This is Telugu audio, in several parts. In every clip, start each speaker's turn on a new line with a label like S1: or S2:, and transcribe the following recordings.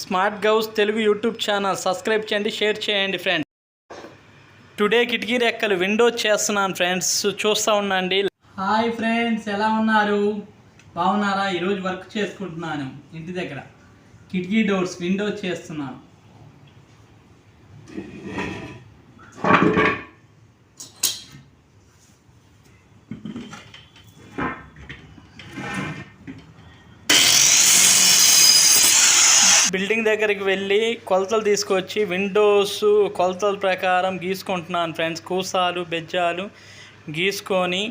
S1: Smart Gouse Telugu YouTube channel subscribe చేయండి, షేర్ చేయండి ఫ్రెండ్స్. టుడే కిటికీ రెక్కలు విండోస్ చేస్తున్నాను ఫ్రెండ్స్, చూస్తూ ఉండండి. హాయ్ ఫ్రెండ్స్, ఎలా ఉన్నారు? బాగున్నారా? ఈరోజు వర్క్ చేసుకుంటున్నాను ఇంటి దగ్గర. కిటికీ డోర్స్ విండోస్ చేస్తున్నాను. బిల్డింగ్ దగ్గరికి వెళ్ళి కొలతలు తీసుకొచ్చి విండోస్ కొలతల ప్రకారం గీసుకుంటున్నాను ఫ్రెండ్స్. కూసాలు బెజ్జాలు గీసుకొని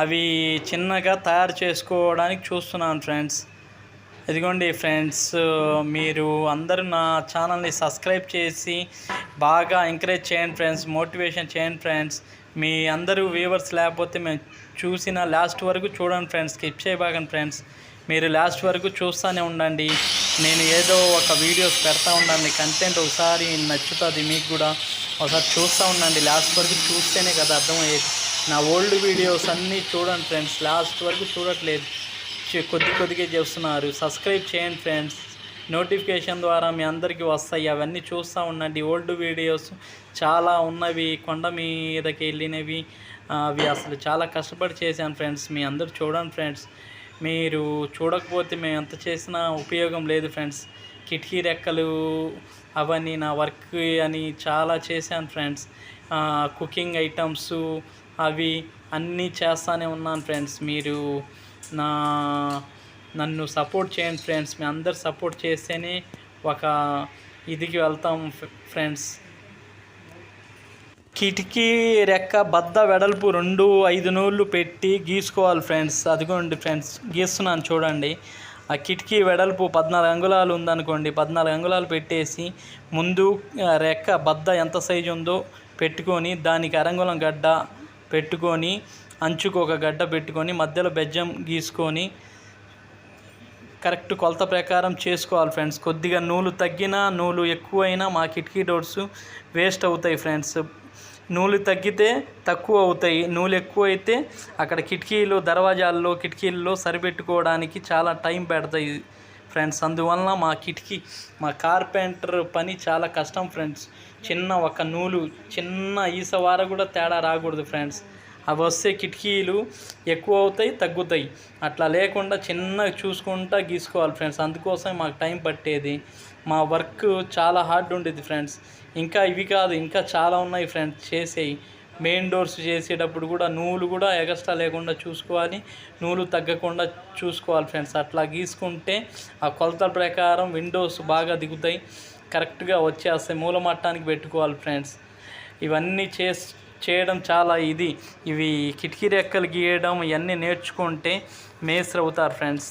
S1: అవి చిన్నగా తయారు చేసుకోవడానికి చూస్తున్నాను ఫ్రెండ్స్. ఇదిగోండి ఫ్రెండ్స్, మీరు అందరూ నా ఛానల్ని సబ్స్క్రైబ్ చేసి బాగా ఎంకరేజ్ చేయండి ఫ్రెండ్స్, మోటివేషన్ చేయండి ఫ్రెండ్స్. మీ అందరూ వ్యూవర్స్ లేకపోతే మేము చూసిన లాస్ట్ వరకు చూడండి ఫ్రెండ్స్, స్కిప్ చేయబాకండి ఫ్రెండ్స్. మీరు లాస్ట్ వరకు చూస్తూనే ఉండండి. నేను ఏదో ఒక వీడియోస్ పెడతా ఉండండి, కంటెంట్ ఒకసారి నచ్చుతుంది మీకు కూడా. ఒకసారి చూస్తూ ఉండండి, లాస్ట్ వరకు చూస్తేనే కదా అర్థమయ్యేది. నా ఓల్డ్ వీడియోస్ అన్నీ చూడండి ఫ్రెండ్స్, లాస్ట్ వరకు చూడట్లేదు, కొద్దిగా చేస్తున్నారు. సబ్స్క్రైబ్ చేయండి ఫ్రెండ్స్, నోటిఫికేషన్ ద్వారా మీ అందరికీ వస్తాయి. అవన్నీ చూస్తూ ఉండండి. ఓల్డ్ వీడియోస్ చాలా ఉన్నవి, కొండ మీదకి వెళ్ళినవి, అవి అసలు చాలా కష్టపడి చేశాను ఫ్రెండ్స్. మీ అందరూ చూడండి ఫ్రెండ్స్. మీరు చూడకపోతే మేము ఎంత చేసినా ఉపయోగం లేదు ఫ్రెండ్స్. కిటికీ రెక్కలు అవన్నీ నా వర్క్ అని చాలా చేశాను ఫ్రెండ్స్. కుకింగ్ ఐటమ్స్ అవి అన్నీ చేస్తూనే ఉన్నాను ఫ్రెండ్స్. మీరు నన్ను సపోర్ట్ చేయండి ఫ్రెండ్స్. మీ అందరు సపోర్ట్ చేస్తేనే ఒక ఇదికి వెళ్తాం ఫ్రెండ్స్. కిటికీ రెక్క బద్ద వెడల్పు 2-5 నూళ్ళు పెట్టి గీసుకోవాలి ఫ్రెండ్స్. అదిగోండి ఫ్రెండ్స్, గీస్తున్నాను చూడండి. ఆ కిటికీ వెడల్పు 14 అంగుళాలు ఉందనుకోండి, 14 అంగుళాలు పెట్టేసి ముందు రెక్క బద్ద ఎంత సైజు ఉందో పెట్టుకొని దానికి అరంగుళం గడ్డ పెట్టుకొని అంచుకు ఒక గడ్డ పెట్టుకొని మధ్యలో బెజ్జం గీసుకొని కరెక్ట్ కొలత ప్రకారం చేసుకోవాలి ఫ్రెండ్స్. కొద్దిగా నూలు తగ్గినా నూలు ఎక్కువైనా మా కిటికీ డోర్స్ వేస్ట్ అవుతాయి ఫ్రెండ్స్. నూలు తగ్గితే తక్కువ అవుతాయి, నూలు ఎక్కువ అయితే అక్కడ కిటికీలు దర్వాజాల్లో కిటికీల్లో సరిపెట్టుకోవడానికి చాలా టైం పెడతాయి ఫ్రెండ్స్. అందువలన మా కార్పెంటర్ పని చాలా కష్టం ఫ్రెండ్స్. చిన్న ఒక నూలు చిన్న ఈసవార కూడా తేడా రాకూడదు ఫ్రెండ్స్. అవి వస్తే కిటికీలు ఎక్కువ అవుతాయి, తగ్గుతాయి. అట్లా లేకుండా చిన్నగా చూసుకుంటా గీసుకోవాలి ఫ్రెండ్స్. అందుకోసం మాకు టైం పట్టేది. మా వర్క్ చాలా హార్డ్ ఉండేది ఫ్రెండ్స్. ఇంకా ఇవి కాదు, ఇంకా చాలా ఉన్నాయి ఫ్రెండ్స్ చేసేవి. మెయిన్ డోర్స్ చేసేటప్పుడు కూడా నూలు కూడా ఎగస్ట్రా లేకుండా చూసుకోవాలి, నూలు తగ్గకుండా చూసుకోవాలి ఫ్రెండ్స్. అట్లా గీసుకుంటే ఆ కొలతల ప్రకారం విండోస్ బాగా దిగుతాయి, కరెక్ట్గా వచ్చేస్తాయి. మూలమట్టానికి పెట్టుకోవాలి ఫ్రెండ్స్. ఇవన్నీ చేయడం చాలా ఇవి కిటికీ రెక్కలు గీయడం ఇవన్నీ నేర్చుకుంటే మేస్త్రి అవుతారు ఫ్రెండ్స్.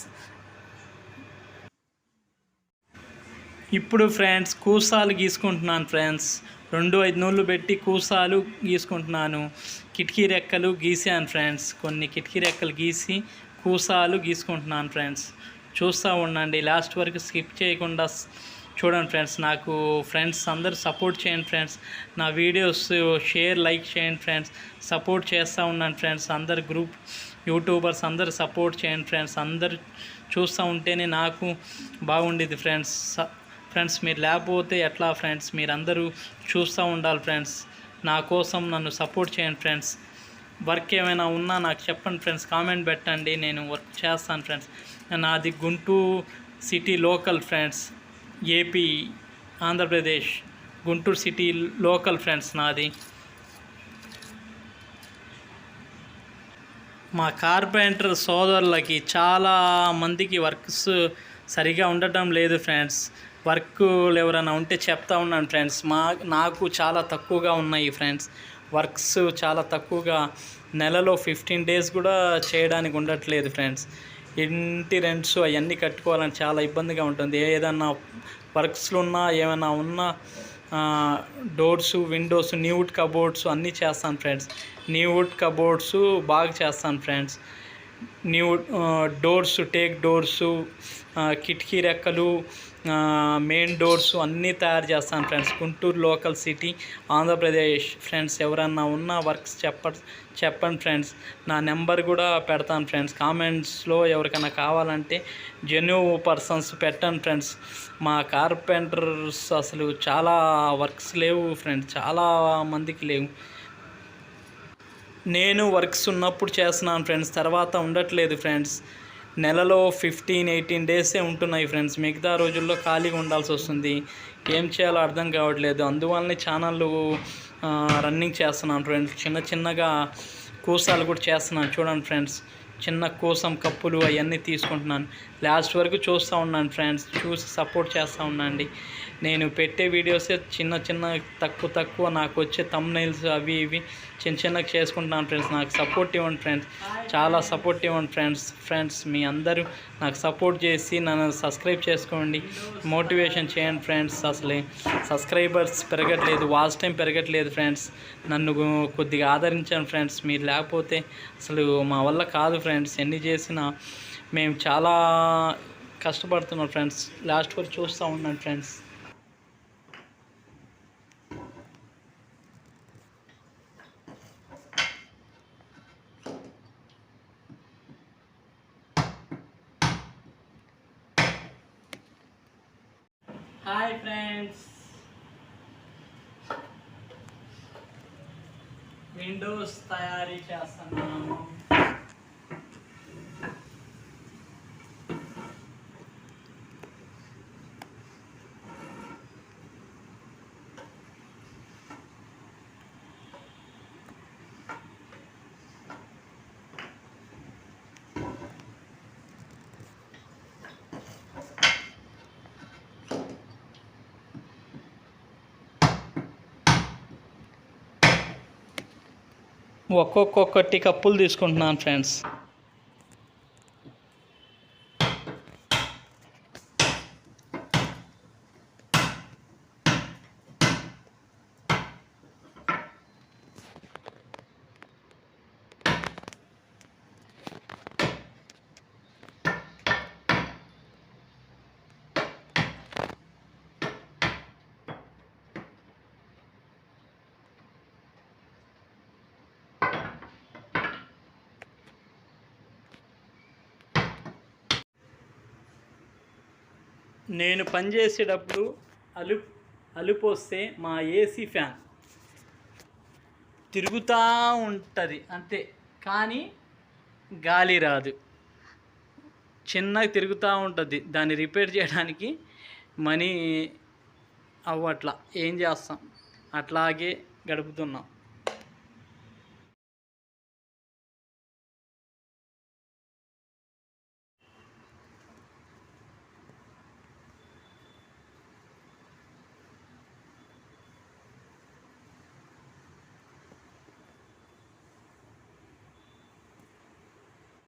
S1: ఇప్పుడు ఫ్రెండ్స్ కూసాలు గీసుకుంటున్నాను ఫ్రెండ్స్. 2-5 నూళ్ళు పెట్టి కూసాలు గీసుకుంటున్నాను. కిటికీ రెక్కలు గీసాను ఫ్రెండ్స్. కొన్ని కిటికీ రెక్కలు గీసి కూసాలు గీసుకుంటున్నాను ఫ్రెండ్స్. చూస్తూ ఉండండి, లాస్ట్ వరకు స్కిప్ చేయకుండా చూడండి ఫ్రెండ్స్. నాకు ఫ్రెండ్స్ అందరూ సపోర్ట్ చేయండి ఫ్రెండ్స్. నా వీడియోస్ షేర్ లైక్ చేయండి ఫ్రెండ్స్. సపోర్ట్ చేస్తూ ఉన్నాను ఫ్రెండ్స్. అందరు గ్రూప్ యూట్యూబర్స్ అందరు సపోర్ట్ చేయండి ఫ్రెండ్స్. అందరు చూస్తూ ఉంటేనే నాకు బాగుండేది ఫ్రెండ్స్. మీరు లేకపోతే ఎట్లా ఫ్రెండ్స్? మీరందరూ చూస్తూ ఉండాలి ఫ్రెండ్స్. నా కోసం నన్ను సపోర్ట్ చేయండి ఫ్రెండ్స్. వర్క్ ఏమైనా ఉన్నా నాకు చెప్పండి ఫ్రెండ్స్, కామెంట్ పెట్టండి, నేను వర్క్ చేస్తాను ఫ్రెండ్స్. నాది Guntur city local friends, AP Andhra Pradesh Guntur city local friends నాది. మా కార్పెంటర్ సోదరులకి చాలా మందికి వర్క్స్ సరిగా ఉండటం లేదు ఫ్రెండ్స్. వర్క్లు ఎవరైనా ఉంటే చెప్తా ఉన్నాను ఫ్రెండ్స్. నాకు చాలా తక్కువగా ఉన్నాయి ఫ్రెండ్స్. వర్క్స్ చాలా తక్కువగా, నెలలో 15 డేస్ కూడా చేయడానికి ఉండట్లేదు ఫ్రెండ్స్. ఇంటి రెంట్స్ అవన్నీ కట్టుకోవాలని చాలా ఇబ్బందిగా ఉంటుంది. ఏదన్నా వర్క్స్లు ఉన్నా ఏమైనా ఉన్నా డోర్స్ విండోస్ న్యూవుడ్ కబోర్డ్స్ అన్నీ చేస్తాను ఫ్రెండ్స్. న్యూవుడ్ కబోర్డ్స్ బాగా చేస్తాను ఫ్రెండ్స్. డోర్స్ టేక్ డోర్సు, కిటికీ రెక్కలు, మెయిన్ డోర్స్ అన్నీ తయారు చేస్తాను friends. Guntur local city, Andhra Pradesh friends. ఎవరన్నా ఉన్న వర్క్స్ చెప్పండి ఫ్రెండ్స్. నా నెంబర్ కూడా పెడతాను ఫ్రెండ్స్. కామెంట్స్లో ఎవరికైనా కావాలంటే జెన్యూన్ పర్సన్స్ పెట్టండి ఫ్రెండ్స్. మా కార్పెంటర్స్ అసలు చాలా వర్క్స్ లేవు ఫ్రెండ్స్, చాలా మందికి లేవు. నేను వర్క్స్ ఉన్నప్పుడు చేస్తున్నాను ఫ్రెండ్స్, తర్వాత ఉండట్లేదు ఫ్రెండ్స్. నెలలో 15-18 డేసే ఉంటున్నాయి ఫ్రెండ్స్. మిగతా రోజుల్లో ఖాళీగా ఉండాల్సి వస్తుంది. ఏం చేయాలో అర్థం కావట్లేదు. అందువల్లనే ఛానళ్ళు రన్నింగ్ చేస్తున్నాను ఫ్రెండ్స్. చిన్నగా కూసాలు కూడా చేస్తున్నాను చూడండి ఫ్రెండ్స్. చిన్న కూసం కప్పులు అవన్నీ తీసుకుంటున్నాను. లాస్ట్ వరకు చూస్తూ ఉన్నాను ఫ్రెండ్స్. చూసి సపోర్ట్ చేస్తూ ఉండండి. నేను పెట్టే వీడియోసే చిన్న తక్కువ నాకు వచ్చే థంబ్నెయిల్స్ అవి ఇవి చిన్నగా చేసుకుంటున్నాను ఫ్రెండ్స్. నాకు సపోర్ట్ ఇవ్వండి ఫ్రెండ్స్, చాలా సపోర్ట్ ఇవ్వండి ఫ్రెండ్స్. మీ అందరూ నాకు సపోర్ట్ చేసి నన్ను సబ్స్క్రైబ్ చేసుకోండి, మోటివేషన్ చేయండి ఫ్రెండ్స్. అసలే సబ్స్క్రైబర్స్ పెరగట్లేదు, వాచ్ టైం పెరగట్లేదు ఫ్రెండ్స్. నన్ను కొద్దిగా ఆదరించండి ఫ్రెండ్స్. మీరు లేకపోతే అసలు మా వల్ల కాదు ఫ్రెండ్స్. ఎన్ని చేసినా మేము చాలా కష్టపడుతున్నాం ఫ్రెండ్స్. లాస్ట్ వరకు చూస్తూ ఉన్నాను ఫ్రెండ్స్. హాయ్ ఫ్రెండ్స్, విండోస్ తయారీ చేస్తున్నాము. ఒక్కొక్కటి కప్పులు తీసుకుంటున్నాను ఫ్రెండ్స్. నేను పనిచేసేటప్పుడు అలుపు వస్తే మా ఏసీ ఫ్యాన్ తిరుగుతూ ఉంటుంది అంతే, కానీ గాలి రాదు. చిన్నగా తిరుగుతూ ఉంటుంది. దాన్ని రిపేర్ చేయడానికి మనీ అవ్వట్లా. ఏం చేస్తాం, అట్లాగే గడుపుతున్నాం.